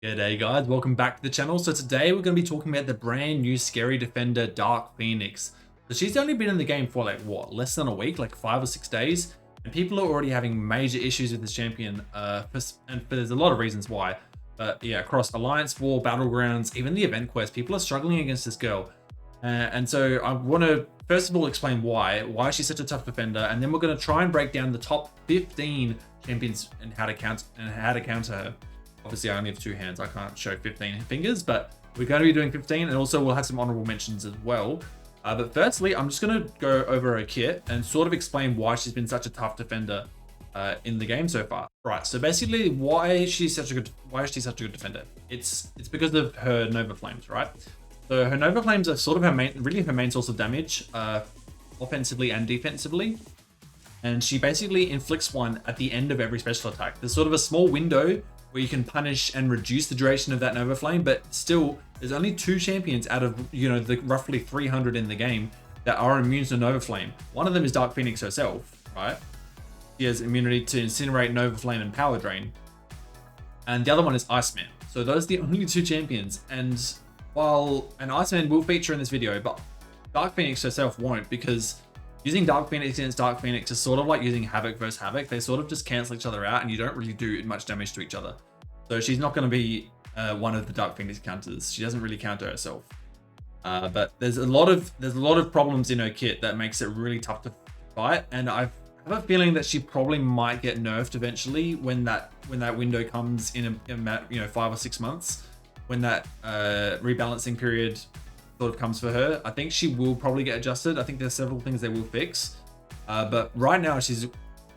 G'day guys, welcome back to the channel. So today we're going to be talking about the brand new scary defender Dark Phoenix. So she's only been in the game for like what, less than a week, like 5 or 6 days, and people are already having major issues with this champion. There's a lot of reasons why, but yeah, across Alliance War, Battlegrounds, even the event quest, people are struggling against this girl. And so I want to first of all explain why she's such a tough defender, and then we're going to try and break down the top 15 champions and how to counter her. Obviously, I only have 2 hands. I can't show 15 fingers, but we're going to be doing 15, and also we'll have some honorable mentions as well. But firstly, I'm just going to go over her kit and sort of explain why she's been such a tough defender in the game so far. Right. So basically, why is she such a good defender? It's because of her Nova Flames, right? So her Nova Flames are sort of her main source of damage, offensively and defensively. And she basically inflicts one at the end of every special attack. There's sort of a small window where you can punish and reduce the duration of that Nova Flame, but still, there's only 2 champions out of, the roughly 300 in the game that are immune to Nova Flame. One of them is Dark Phoenix herself, right? She has immunity to Incinerate, Nova Flame, and Power Drain. And the other one is Iceman. So those are the only 2 champions. And Iceman will feature in this video, but Dark Phoenix herself won't, because using Dark Phoenix against Dark Phoenix is sort of like using Havoc versus Havoc. They sort of just cancel each other out, and you don't really do much damage to each other. So she's not going to be one of the Dark Phoenix counters. She doesn't really counter herself. But there's a lot of problems in her kit that makes it really tough to fight. And I have a feeling that she probably might get nerfed eventually when that window comes in 5 or 6 months, when that rebalancing period sort of comes for her. I think she will probably get adjusted. I think there's several things they will fix, but right now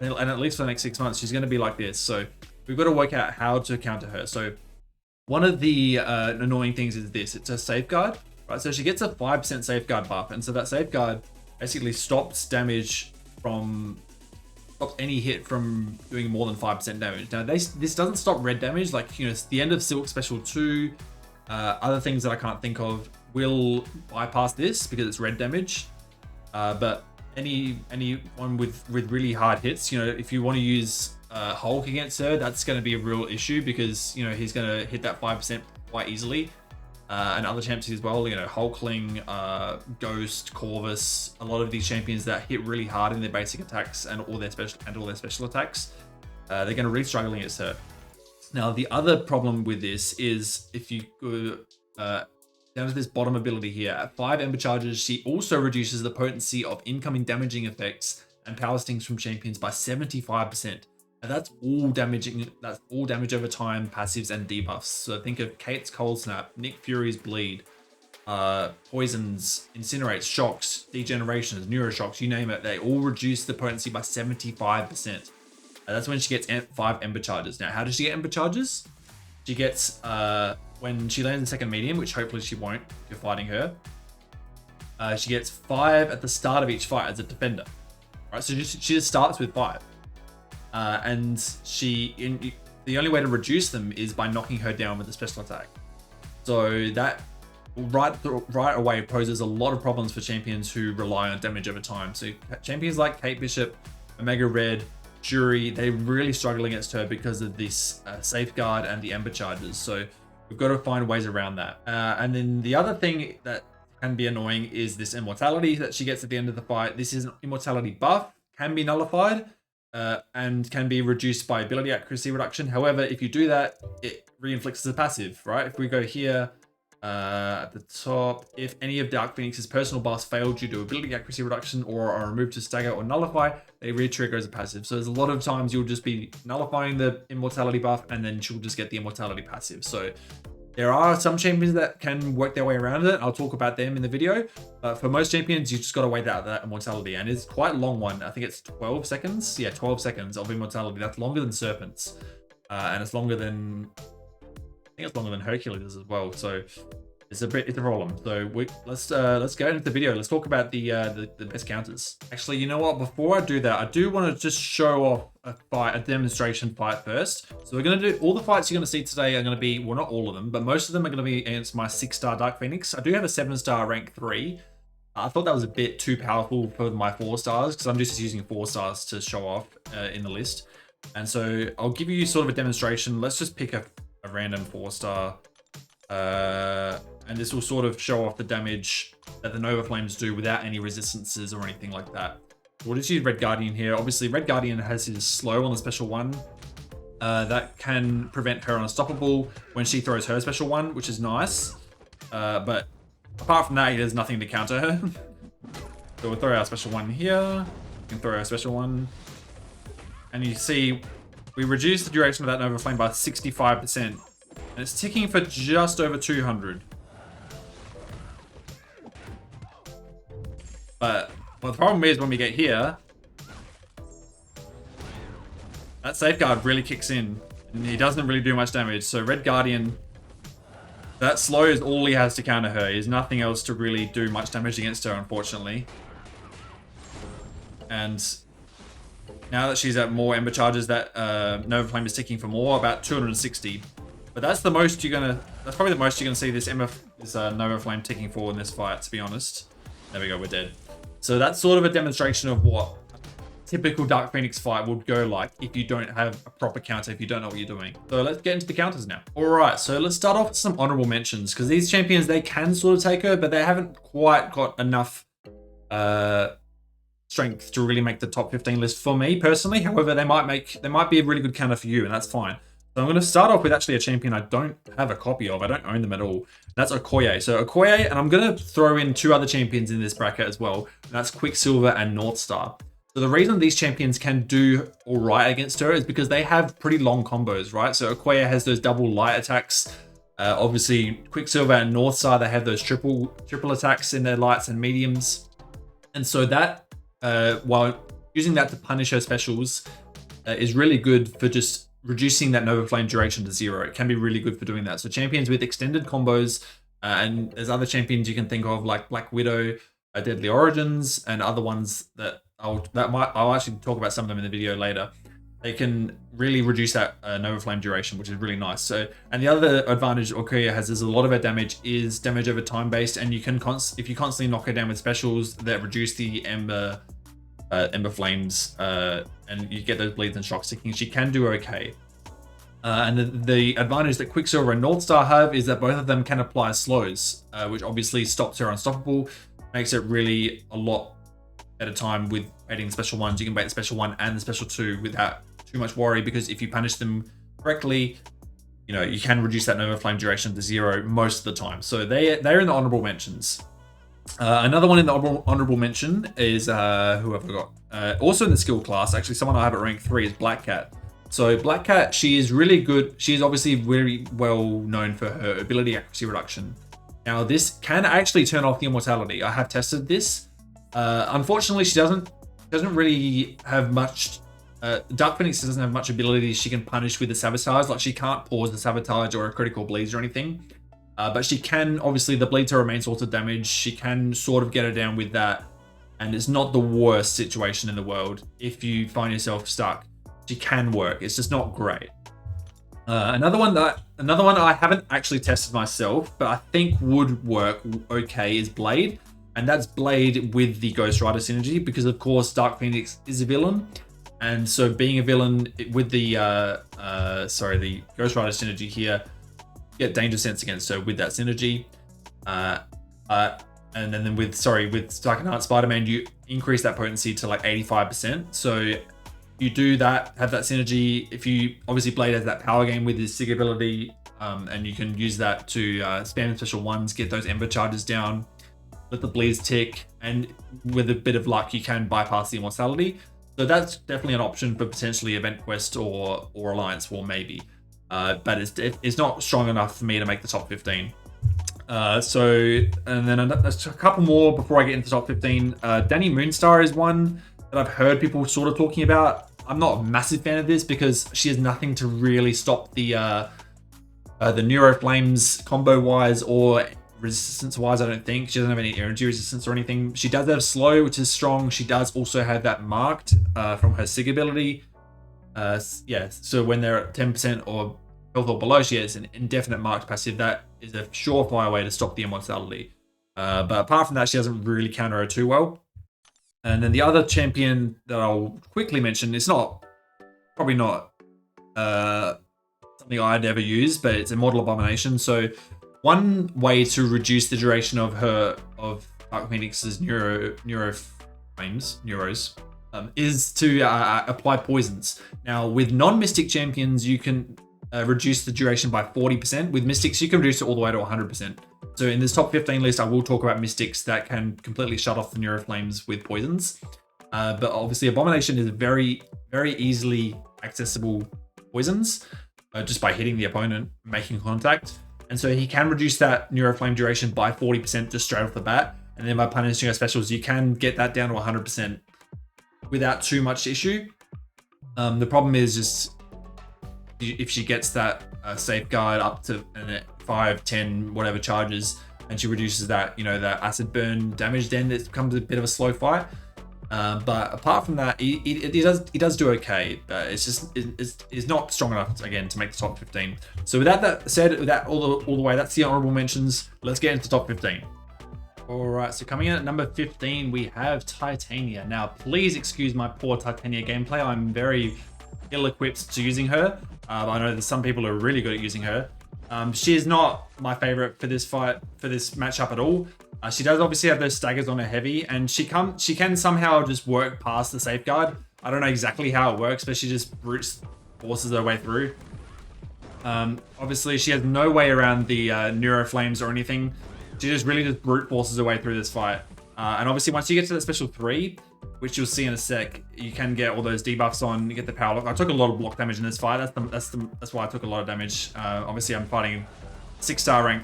and at least for the next 6 months, she's going to be like this. So we've got to work out how to counter her. So one of the annoying things is this: it's a safeguard, right? So she gets a 5% safeguard buff, and so that safeguard basically stops any hit from doing more than 5% damage. Now this doesn't stop red damage, like it's the end of Silk Special 2. Other things that I can't think of will bypass this because it's red damage. But anyone with really hard hits, if you want to use Hulk against her, that's going to be a real issue, because he's going to hit that 5% quite easily. And other champions as well, Hulkling, Ghost, Corvus, a lot of these champions that hit really hard in their basic attacks and all their special attacks, they're going to really struggle against her. Now, the other problem with this is if you go down to this bottom ability here, at 5 Ember Charges, she also reduces the potency of incoming damaging effects and power stings from champions by 75%. And that's all damage over time, passives, and debuffs. So think of Kate's Cold Snap, Nick Fury's Bleed, Poisons, Incinerates, Shocks, Degenerations, Neuroshocks, you name it. They all reduce the potency by 75%. That's when she gets 5 Ember Charges. Now, how does she get Ember Charges? She gets, when she lands in second medium, which hopefully she won't if you're fighting her, she gets 5 at the start of each fight as a defender. Right, so she just starts with 5. And the only way to reduce them is by knocking her down with a special attack. So that right away poses a lot of problems for champions who rely on damage over time. So champions like Kate Bishop, Omega Red, Shuri, they really struggle against her because of this safeguard and the Ember Charges. So we've got to find ways around that. And then the other thing that can be annoying is this immortality that she gets at the end of the fight. This is an immortality buff, can be nullified, and can be reduced by ability accuracy reduction. However, if you do that, it re-inflicts as a passive, right? If we go here at the top, if any of Dark Phoenix's personal buffs fail due to ability accuracy reduction or are removed to stagger or nullify, they re-trigger as a passive. So there's a lot of times you'll just be nullifying the immortality buff, and then she'll just get the immortality passive. So there are some champions that can work their way around it. I'll talk about them in the video. For most champions, you just got to wait out that immortality, and it's quite a long one. I think it's 12 seconds. Yeah, 12 seconds of immortality. That's longer than Serpent's, and it's longer than, I think it's longer than Hercules as well. So it's a problem. So let's go into the video. Let's talk about the best counters. Actually, you know what? Before I do that, I do want to just show off a demonstration fight first. So we're going to do all the fights you're going to see today are going to be, well, not all of them, but most of them are going to be against my 6-star Dark Phoenix. I do have a 7-star rank 3. I thought that was a bit too powerful for my 4 stars, because I'm just using 4 stars to show off in the list. And so I'll give you sort of a demonstration. Let's just pick a a random 4-star. And this will sort of show off the damage that the Nova Flames do without any resistances or anything like that. We'll just use Red Guardian here. Obviously, Red Guardian has his slow on the special one. That can prevent her unstoppable when she throws her special one, which is nice. But apart from that, he does nothing to counter her. So we'll throw our special one here. We can throw our special one. And you see, we reduce the duration of that Nova Flame by 65%. And it's ticking for just over 200. But the problem is when we get here, that safeguard really kicks in, and he doesn't really do much damage. So Red Guardian, that slow is all he has to counter her. He has nothing else to really do much damage against her, unfortunately. And now that she's at more Ember Charges, that Nova Flame is ticking for more, about 260. But that's the most that's probably the most you're gonna see this Nova Flame ticking for in this fight, to be honest. There we go, we're dead. So that's sort of a demonstration of what a typical Dark Phoenix fight would go like if you don't have a proper counter, if you don't know what you're doing. So let's get into the counters now. All right, so let's start off with some honorable mentions, because these champions, they can sort of take her, but they haven't quite got enough strength to really make the top 15 list for me personally. However, they might be a really good counter for you, and that's fine. So I'm going to start off with actually a champion I don't have a copy of. I don't own them at all. That's Okoye. So Okoye, and I'm going to throw in 2 other champions in this bracket as well. And that's Quicksilver and Northstar. So the reason these champions can do all right against her is because they have pretty long combos, right? So Okoye has those double light attacks. Obviously, Quicksilver and Northstar, they have those triple attacks in their lights and mediums. And so that, while using that to punish her specials, is really good for just reducing that Nova Flame duration to 0. It can be really good for doing that. So champions with extended combos, and there's other champions you can think of like Black Widow, Deadly Origins, and other ones that I'll actually talk about some of them in the video later. They can really reduce that Nova Flame duration, which is really nice. So, and the other advantage Okoye has is a lot of her damage is damage over time based, and you can if you constantly knock her down with specials that reduce the Ember Flames, and you get those bleeds and shocks ticking, she can do okay. And the advantage that Quicksilver and Northstar have is that both of them can apply slows, which obviously stops her unstoppable, makes it really a lot better time with baiting the special ones. You can bait the special 1 and the special 2 without too much worry, because if you punish them correctly, you know, you can reduce that Nova Flame duration to 0 most of the time. So they're in the honorable mentions. Another one in the honorable mention is, who have I got? Also in the skill class, actually someone I have at rank 3 is Black Cat. So Black Cat, she is really good. She's obviously very well known for her ability accuracy reduction. Now this can actually turn off the immortality. I have tested this. Unfortunately, she doesn't really have much. Dark Phoenix doesn't have much ability she can punish with the sabotage. Like she can't pause the sabotage or a critical bleeds or anything. But she can, obviously, the bleed to her main source of damage, she can sort of get her down with that. And it's not the worst situation in the world. If you find yourself stuck, she can work. It's just not great. Another one I haven't actually tested myself, but I think would work okay is Blade. And that's Blade with the Ghost Rider synergy, because of course Dark Phoenix is a villain. And so being a villain with the Ghost Rider synergy here, get danger sense against her with that synergy, and then with Dark Spider-Man, you increase that potency to like 85%. So you do that, have that synergy. If you obviously Blade has that power gain with his Sig ability, and you can use that to spam special ones, get those Ember Charges down, let the bleeds tick, and with a bit of luck, you can bypass the immortality. So that's definitely an option for potentially Event Quest or Alliance War maybe. But it's not strong enough for me to make the top 15. And then a couple more before I get into the top 15. Dani Moonstar is one that I've heard people sort of talking about. I'm not a massive fan of this because she has nothing to really stop the Neuro Flames combo wise or resistance wise. I don't think she doesn't have any energy resistance or anything. She does have slow, which is strong. She does also have that marked from her Sig ability. So when they're at 10% or health or below, she has an indefinite marked passive. That is a surefire way to stop the immortality. But apart from that, she doesn't really counter her too well. And then the other champion that I'll quickly mention is probably not something I'd ever use, but it's Immortal Abomination. So one way to reduce the duration of Dark Phoenix's neuros, is to apply poisons. Now, with non-Mystic champions, you can reduce the duration by 40%. With Mystics, you can reduce it all the way to 100%. So in this top 15 list, I will talk about Mystics that can completely shut off the Neuroflames with poisons. But obviously, Abomination is very, very easily accessible poisons just by hitting the opponent, making contact. And so he can reduce that Neuroflame duration by 40% just straight off the bat. And then by punishing her specials, you can get that down to 100% without too much issue. The problem is just if she gets that safeguard up to 5, 10, whatever charges, and she reduces that, that acid burn damage, then it becomes a bit of a slow fight. But apart from that, he does do okay. But it's not strong enough again to make the top 15. So with that said, with that all the way, that's the honorable mentions. Let's get into the top 15. All right, so coming in at number 15, we have Titania. Now, please excuse my poor Titania gameplay. I'm very ill-equipped to using her. I know that some people are really good at using her. She is not my favorite for this matchup at all. She does obviously have those staggers on her heavy, and she can somehow just work past the safeguard. I don't know exactly how it works, but she just brute forces her way through. Obviously, she has no way around the Neuroflames or anything. She just really just brute forces her way through this fight. And obviously, once you get to that special 3, which you'll see in a sec, you can get all those debuffs on, you get the power lock. I took a lot of block damage in this fight. That's why I took a lot of damage. Obviously, I'm fighting 6-star rank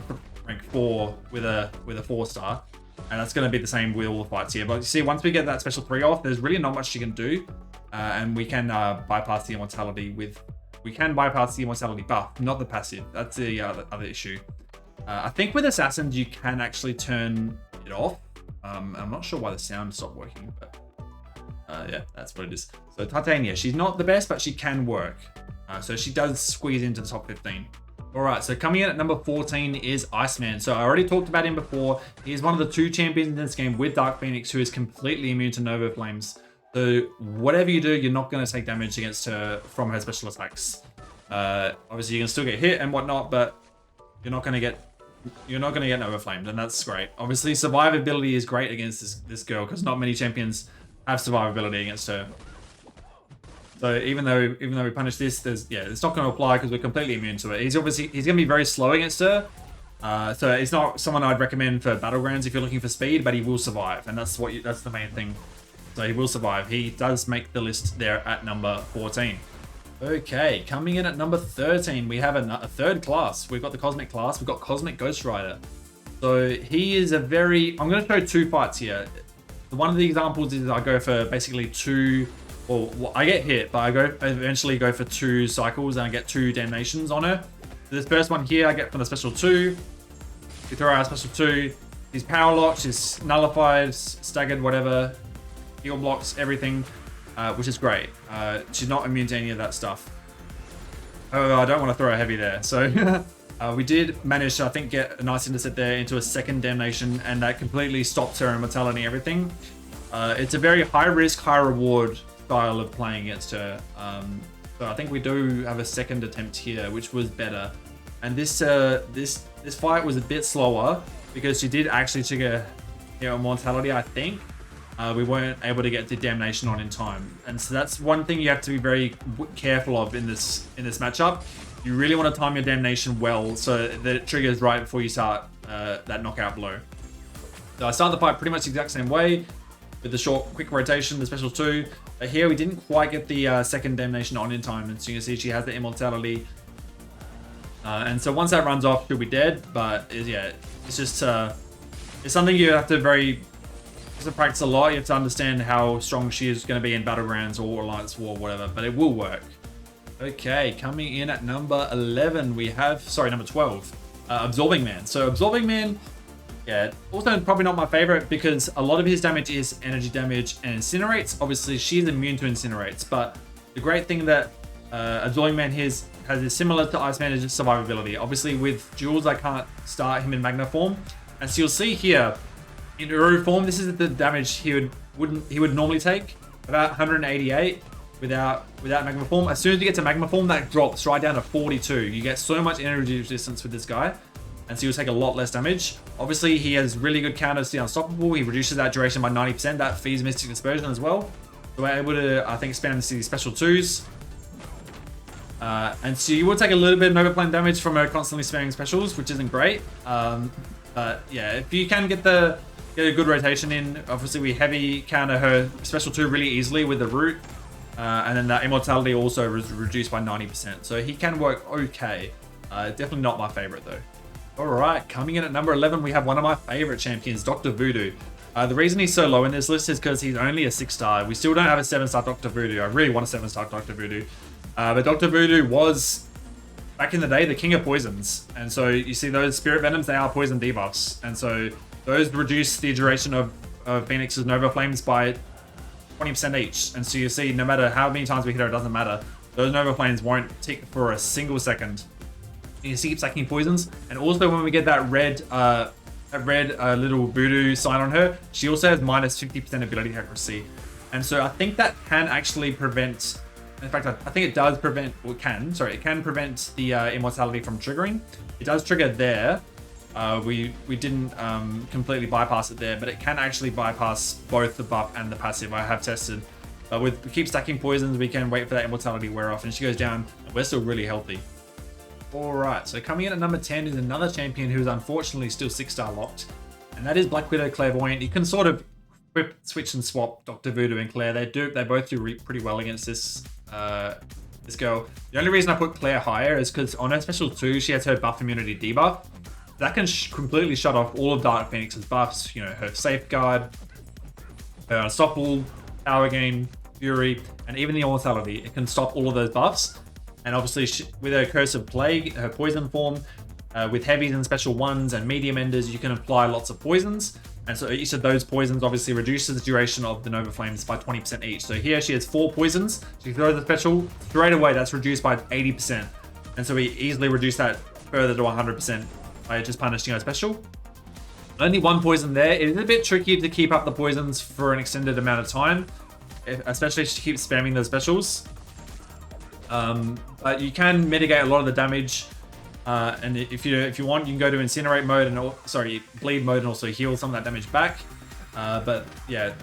4 with a 4-star, and that's going to be the same with all the fights here. But you see, once we get that special 3 off, there's really not much she can do, and we can bypass the immortality buff, not the passive. That's the other issue. I think with assassins you can actually turn it off. I'm not sure why the sound stopped working, but yeah, that's what it is. So Titania, she's not the best, but she can work. So she does squeeze into the top 15. All right, so coming in at number 14 is Iceman. So I already talked about him before. He's one of the 2 champions in this game with Dark Phoenix who is completely immune to Nova Flames. So whatever you do, you're not going to take damage against her from her special attacks. Obviously, you can still get hit and whatnot, but you're not going to get Nova Flamed, and that's great. Obviously, survivability is great against this girl because not many champions have survivability against her. So even though we punish this, it's not going to apply because we're completely immune to it. He's going to be very slow against her. So it's not someone I'd recommend for Battlegrounds if you're looking for speed, but he will survive, and that's the main thing. So he will survive. He does make the list there at number 14. Okay, coming in at number 13, we have a third class. We've got the Cosmic class. We've got Cosmic Ghost Rider. So he is I'm going to show 2 fights here. One of the examples is I go for basically 2, well, I get hit, but I eventually go for 2 cycles and I get 2 damnations on her. So this first one here, I get from the special 2. We throw out special 2. He's power locked, she's nullified, staggered, whatever. Heal blocks, everything. Which is great. She's not immune to any of that stuff. However, I don't want to throw a heavy there. So we did manage to, I think, get a nice intercept there into a second damnation, and that completely stops her immortality and everything. It's a very high risk, high reward style of playing against her. So I think we do have a second attempt here, which was better. And this fight was a bit slower because she did actually trigger her immortality, I think. We weren't able to get the damnation on in time, and so that's one thing you have to be very careful of in this matchup. You really want to time your damnation well so that it triggers right before you start that knockout blow. So I started the fight pretty much the exact same way with the short, quick rotation, the special 2. But here we didn't quite get the second damnation on in time, and so you can see she has the immortality. And so once that runs off, she'll be dead. But it's just it's something you have to practice a lot. You have to understand how strong she is going to be in Battlegrounds or Alliance War, whatever, but it will work. Okay, coming in at number 11, we have, number 12, Absorbing Man. So Absorbing Man, also probably not my favorite because a lot of his damage is energy damage and incinerates. Obviously, she's immune to incinerates, but the great thing that Absorbing Man has is similar to Iceman is survivability. Obviously, with Jules, I can't start him in Magna form, and so you'll see here, in Uru form, this is the damage he would normally take, about 188. without magma form. As soon as you get to magma form, that drops right down to 42. You get so much energy resistance with this guy, and so you'll take a lot less damage. Obviously, he has really good counters to the unstoppable. He reduces that duration by 90%. That feeds Mystic Dispersion as well. So we're able to, I think, spam these special 2s. And so you will take a little bit of Nova Plane damage from her constantly spamming specials, which isn't great. But yeah, if you can get a good rotation in, obviously we heavy counter her special 2 really easily with the root. And then that immortality also is reduced by 90%. So he can work okay. Definitely not my favorite though. Alright, coming in at number 11, we have one of my favorite champions, Dr. Voodoo. The reason he's so low in this list is because he's only a 6-star. We still don't have a 7-star Dr. Voodoo. I really want a 7-star Dr. Voodoo. But Dr. Voodoo was, back in the day, the king of poisons. And so you see those Spirit Venoms, they are poison debuffs. And so those reduce the duration of Phoenix's Nova Flames by 20% each. And so you see, no matter how many times we hit her, it doesn't matter. Those Nova Flames won't tick for a single second. You see, keep stacking poisons, and also when we get that red little voodoo sign on her, she also has minus 50% ability accuracy, and so I think that can actually prevent. In fact, I think it does prevent, or can. Sorry, it can prevent the immortality from triggering. It does trigger there. We didn't completely bypass it there, but it can actually bypass both the buff and the passive. I have tested. We keep stacking poisons, we can wait for that immortality to wear off, and she goes down, and we're still really healthy. Alright, so coming in at number 10 is another champion who is unfortunately still 6-star locked, and that is Black Widow Clairvoyant. You can sort of switch and swap Dr. Voodoo and Claire. They both do pretty well against this girl. The only reason I put Claire higher is because on her special 2, she has her buff immunity debuff. That can completely shut off all of Dark Phoenix's buffs, you know, her Safeguard, her Unstoppable, Power Gain, Fury, and even the Immortality. It can stop all of those buffs. And obviously, with her Curse of Plague, her poison form, with heavies and special 1s and medium enders, you can apply lots of poisons. And so each of those poisons obviously reduces the duration of the Nova Flames by 20% each. So here she has 4 poisons. She throws the special, straight away that's reduced by 80%. And so we easily reduce that further to 100% by just punishing her special. Only 1 poison there. It is a bit tricky to keep up the poisons for an extended amount of time, especially if she keeps spamming those specials. But you can mitigate a lot of the damage, and if you want, you can go to incinerate mode and bleed mode and also heal some of that damage back. But yeah,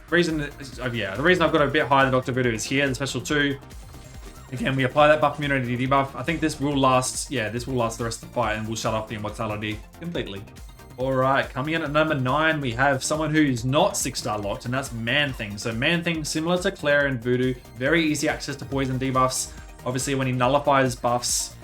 the reason I've got a bit higher than Dr. Voodoo is here, the special 2. Again, we apply that buff immunity debuff. I think this will last. Yeah, this will last the rest of the fight and will shut off the immortality completely. Alright, coming in at number 9, we have someone who's not 6-star locked, and that's Man-Thing. So Man-Thing, similar to Claire and Voodoo, very easy access to poison debuffs. Obviously, when he nullifies buffs,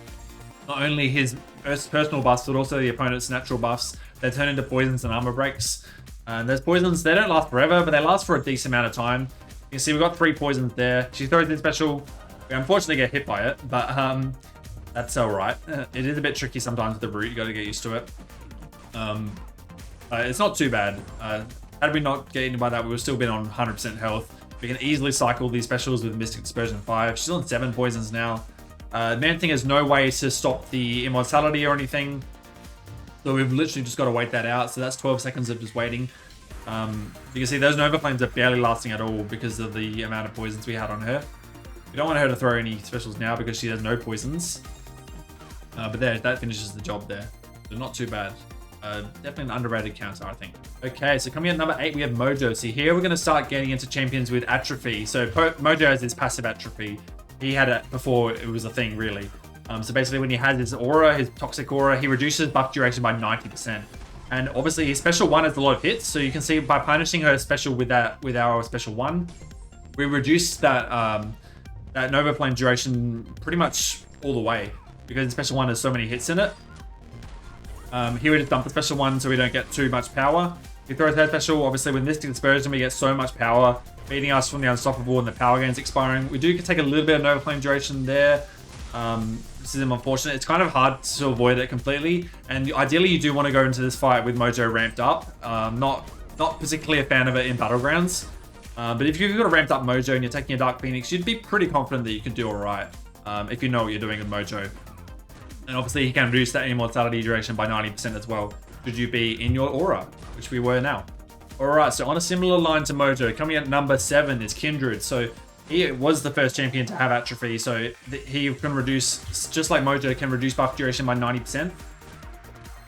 not only his personal buffs, but also the opponent's natural buffs, they turn into poisons and armor breaks. And those poisons, they don't last forever, but they last for a decent amount of time. You can see we've got 3 poisons there. She throws in special. We unfortunately get hit by it, but that's alright. It is a bit tricky sometimes with the root, you gotta get used to it. It's not too bad. Had we not get eaten by that, we would still been on 100% health. We can easily cycle these specials with Mystic Dispersion 5. She's on 7 poisons now. Man-Thing has no way to stop the immortality or anything. So we've literally just got to wait that out. So that's 12 seconds of just waiting. You can see those Nova Flames are barely lasting at all because of the amount of poisons we had on her. We don't want her to throw any specials now because she has no poisons. But there, that finishes the job there. So not too bad. Definitely an underrated counter, I think. Okay, so coming in at number 8, we have Mojo. See, here we're going to start getting into champions with atrophy. So Mojo has this passive atrophy. He had it before it was a thing, really. So basically, when he has his aura, his toxic aura, he reduces buff duration by 90%. And obviously, his special 1 has a lot of hits. So you can see by punishing her special with our special 1, we reduce that that Nova Flame duration pretty much all the way because the special 1 has so many hits in it. Here we just dump the special 1 so we don't get too much power. If we throw her special, obviously with Mystic Dispersion we get so much power, beating us from the Unstoppable and the power gains expiring. We do take a little bit of Nova Flame duration there. This is unfortunate. It's kind of hard to avoid it completely, and ideally you do want to go into this fight with Mojo ramped up. Not particularly a fan of it in Battlegrounds, but if you've got a ramped up Mojo and you're taking a Dark Phoenix, you'd be pretty confident that you can do alright if you know what you're doing with Mojo. And obviously he can reduce that immortality duration by 90% as well, should you be in your aura, which we were now. Alright, so on a similar line to Mojo, coming at number 7 is Kindred. So he was the first champion to have atrophy, so he can reduce, just like Mojo, can reduce buff duration by 90%.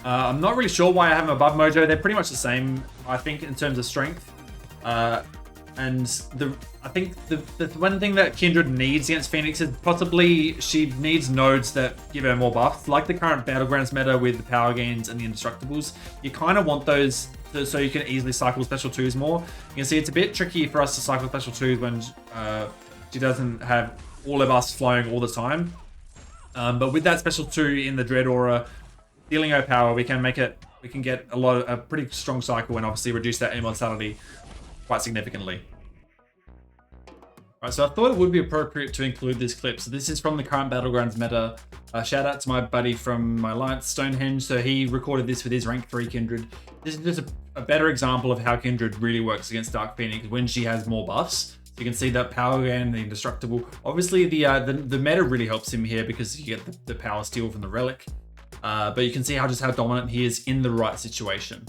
I'm not really sure why I have him above Mojo. They're pretty much the same, I think, in terms of strength. And I think the one thing that Kindred needs against Phoenix is possibly she needs nodes that give her more buffs, like the current Battlegrounds meta with the power gains and the indestructibles. You kind of want those so you can easily cycle special 2s more. You can see it's a bit tricky for us to cycle special 2s when she doesn't have all of us flowing all the time. But with that special 2 in the Dread Aura, dealing her power, we can get a pretty strong cycle and obviously reduce that immortality quite significantly. Alright, so I thought it would be appropriate to include this clip. So this is from the current Battlegrounds meta. Shout out to my buddy from my alliance, Stonehenge. So he recorded this with his rank 3 Kindred. This is just a better example of how Kindred really works against Dark Phoenix when she has more buffs. So you can see that power gain, the indestructible. Obviously the meta really helps him here because you get the power steal from the relic. But you can see how dominant he is in the right situation.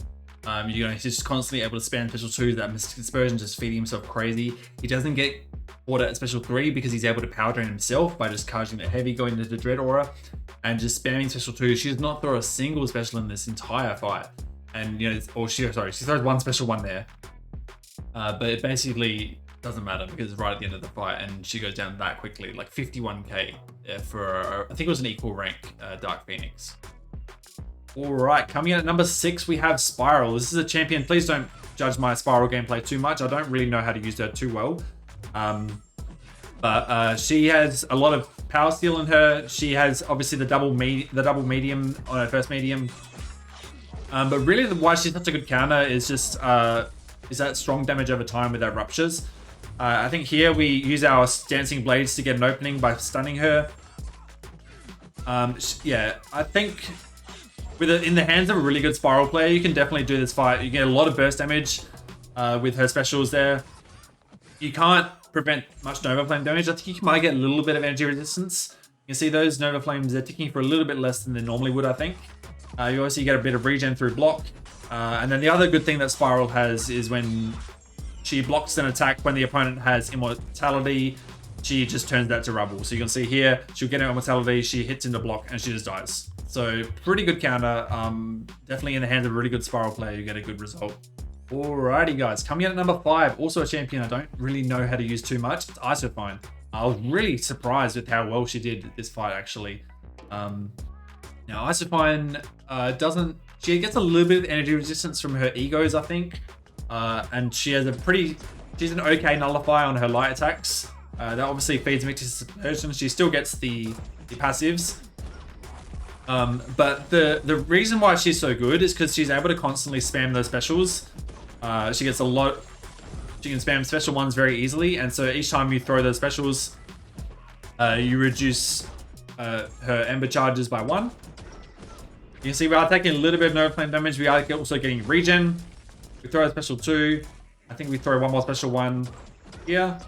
He's just constantly able to spam special 2s. That Mystic Dispersion, just feeding himself crazy. He doesn't get caught at special 3 because he's able to power drain himself by just charging the heavy, going into the Dread Aura, and just spamming special 2s. She does not throw a single special in this entire fight. And she throws one special one there. But it basically doesn't matter because it's right at the end of the fight and she goes down that quickly, like 51k for, I think it was an equal rank Dark Phoenix. All right, coming in at number 6, we have Spiral. This is a champion. Please don't judge my Spiral gameplay too much. I don't really know how to use her too well. But she has a lot of power steal in her. She has obviously the double medium on her first medium. But really why she's such a good counter is just is that strong damage over time with our ruptures. I think here we use our Dancing Blades to get an opening by stunning her. Yeah, I think in the hands of a really good Spiral player, you can definitely do this fight. You get a lot of burst damage with her specials there. You can't prevent much Nova Flame damage. I think you might get a little bit of energy resistance. You can see those Nova Flames, they're ticking for a little bit less than they normally would, I think. You also get a bit of regen through block. And then the other good thing that Spiral has is when she blocks an attack when the opponent has immortality, she just turns that to rubble. So you can see here, she'll get her immortality, she hits into block, and she just dies. So pretty good counter. Definitely in the hands of a really good Spiral player, you get a good result. Alrighty guys, coming in at number 5, also a champion I don't really know how to use too much. It's Isophyne. I was really surprised with how well she did this fight actually. Now Isophyne she gets a little bit of energy resistance from her egos, I think. And she has she's an okay nullify on her light attacks. That obviously feeds Mystic Dispersion. She still gets the passives. But the reason why she's so good is because she's able to constantly spam those specials. She can spam special ones very easily, and so each time you throw those specials, you reduce her Ember charges by 1. You can see we are taking a little bit of Nova Flame damage. We are also getting regen. We throw a special 2. I think we throw one more special 1 here.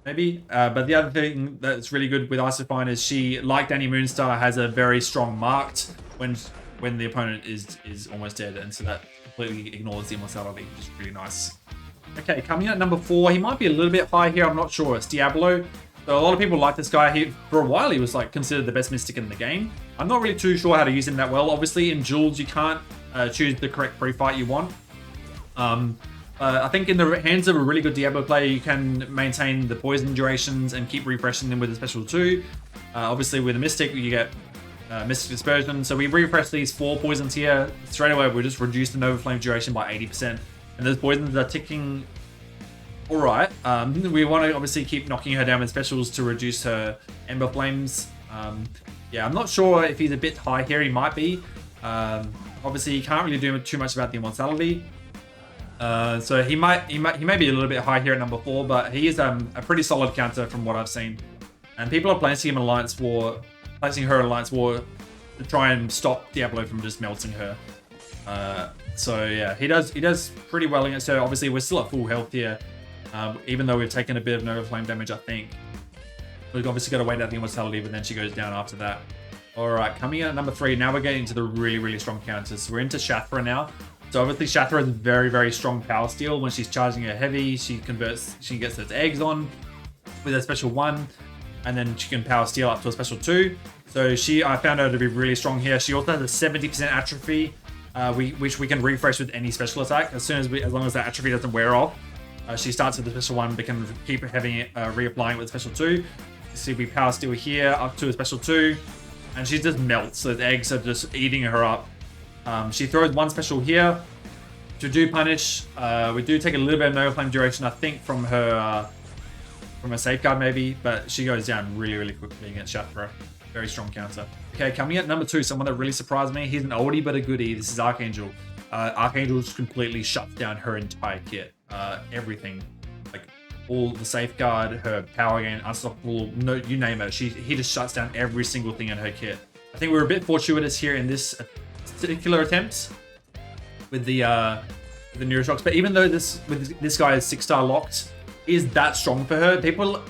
Maybe. But the other thing that's really good with Isophyne is she, like Danny Moonstar, has a very strong marked when the opponent is almost dead, and so that completely ignores the immortality, which is really nice. Okay, coming in at number 4, he might be a little bit high here, I'm not sure. It's Diablo. So a lot of people like this guy. For a while, he was like considered the best Mystic in the game. I'm not really too sure how to use him that well. Obviously, in duels, you can't choose the correct pre-fight you want. I think in the hands of a really good Diablo player, you can maintain the poison durations and keep refreshing them with a special 2. Obviously, with a Mystic, you get Mystic Dispersion. So we refresh these 4 poisons here. Straight away, we just reduce the Nova Flame duration by 80%. And those poisons are ticking alright. We want to obviously keep knocking her down with specials to reduce her Ember Flames. Yeah, I'm not sure if he's a bit high here. He might be. Obviously, you can't really do too much about the immortality. So he may be a little bit high here at number 4, but he is a pretty solid counter from what I've seen. And people are placing him in Alliance War, placing her in Alliance War to try and stop Diablo from just melting her. So yeah, he does pretty well against her. Obviously, we're still at full health here, even though we've taken a bit of Nova Flame damage, I think. We've obviously got to wait out the immortality, but then she goes down after that. All right, coming in at number 3, now we're getting into the really, really strong counters. So we're into Shathra now. So obviously Shathra has very, very strong power steal. When she's charging her heavy, she gets those eggs on with a special 1, and then she can power steal up to a special 2. So I found her to be really strong here. She also has a 70% atrophy, which we can refresh with any special attack. As long as that atrophy doesn't wear off, she starts with the special 1, but can keep having it, reapplying it with special 2. See, we power steal here up to a special 2, and she just melts. So the eggs are just eating her up. She throws 1 special here to do punish. We do take a little bit of Nova Flame duration, I think, from her safeguard maybe, but she goes down really, really quickly against Shathra. Very strong counter. Okay, coming at number 2, someone that really surprised me. He's an oldie but a goodie. This is Archangel. Archangel just completely shuts down her entire kit. Everything. Like all the safeguard, her power gain, unstoppable, no, you name it. He just shuts down every single thing in her kit. I think we were a bit fortuitous here in this particular attempt with the neuroshocks, but even though this guy is 6-star locked, is that strong for her.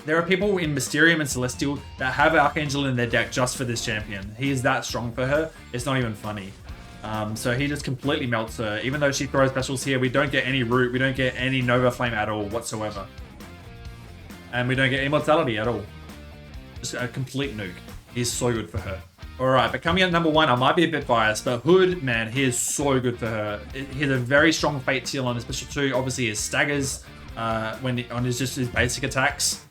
There are people in Mysterium and Celestial that have Archangel in their deck just for this champion. He is that strong for her. It's not even funny. So he just completely melts her. Even though she throws specials here, we don't get any root, we don't get any Nova Flame at all whatsoever, and we don't get immortality at all. Just a complete nuke. He's so good for her. Alright, but coming at number 1, I might be a bit biased, but Hood, man, he is so good for her. He has a very strong Fate Seal on his special 2. Obviously, his staggers on his basic attacks.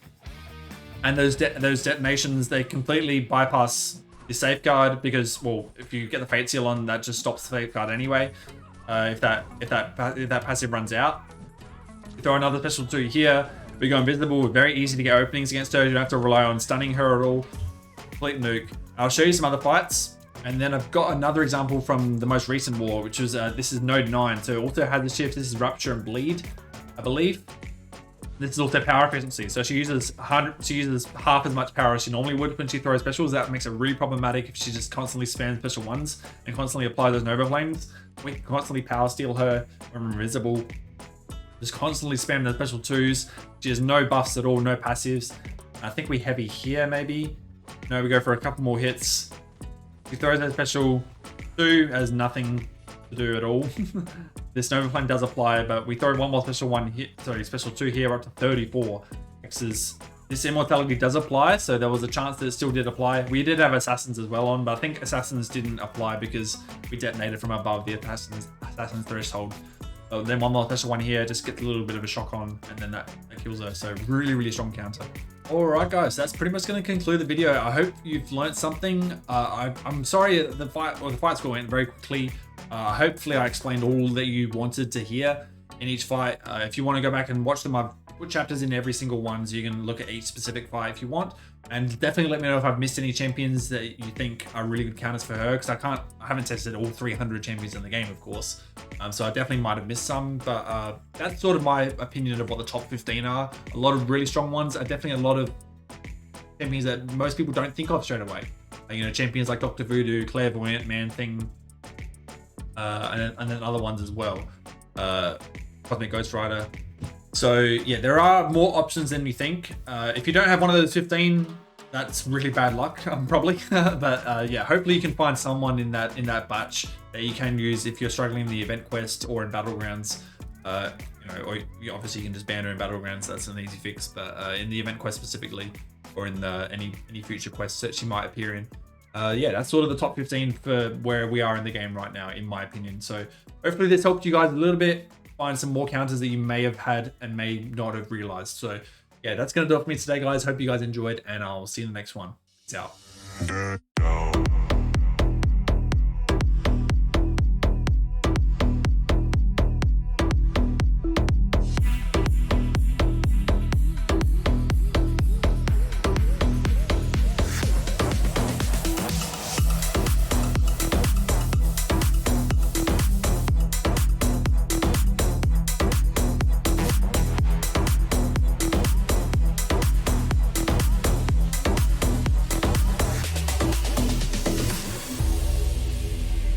And those detonations, they completely bypass the safeguard because, well, if you get the Fate Seal on, that just stops the safeguard anyway. If that passive runs out. You throw another special 2 here. We go invisible. Very easy to get openings against her. You don't have to rely on stunning her at all. Complete nuke. I'll show you some other fights, and then I've got another example from the most recent war, which was this is Node 9. So also had the shift. This is Rupture and Bleed, I believe. This is also power efficiency. So she uses half as much power as she normally would when she throws specials. That makes it really problematic if she just constantly spams special 1s and constantly apply those Nova Flames. We can constantly power steal her when we're invisible. Just constantly spam the special 2s. She has no buffs at all, no passives. I think we heavy here maybe. No, we go for a couple more hits. She throws that special 2, has nothing to do at all. This Nova Flame does apply, but we throw one more special 1 hit, sorry, special 2 here up to 34 X's. This immortality does apply, so there was a chance that it still did apply. We did have assassins as well on, but I think assassins didn't apply because we detonated from above the assassin's threshold. Then one more special 1 here, just gets a little bit of a shock on, and then that kills her. So really, really strong counter. Alright guys, that's pretty much going to conclude the video. I hope you've learned something. I'm sorry the fight score went very quickly. Hopefully I explained all that you wanted to hear in each fight. If you want to go back and watch them, I've put chapters in every single one, so you can look at each specific fight if you want. And definitely let me know if I've missed any champions that you think are really good counters for her, because I haven't tested all 300 champions in the game, of course. So I definitely might have missed some, but that's sort of my opinion of what the top 15 are. A lot of really strong ones are definitely a lot of champions that most people don't think of straight away. You know, champions like Dr. Voodoo, Clairvoyant, Man Thing, and then other ones as well. Cosmic Ghost Rider. So yeah, there are more options than you think. If you don't have one of those 15, that's really bad luck, probably. But yeah, hopefully you can find someone in that batch that you can use if you're struggling in the event quest or in battlegrounds. You know, or obviously you can just ban her in battlegrounds. That's an easy fix. But in the event quest specifically, or in any future quests that she might appear in. Yeah, that's sort of the top 15 for where we are in the game right now, in my opinion. So hopefully this helped you guys a little bit find some more counters that you may have had and may not have realized. So yeah, that's going to do it for me today, guys. Hope you guys enjoyed, and I'll see you in the next one. Peace out.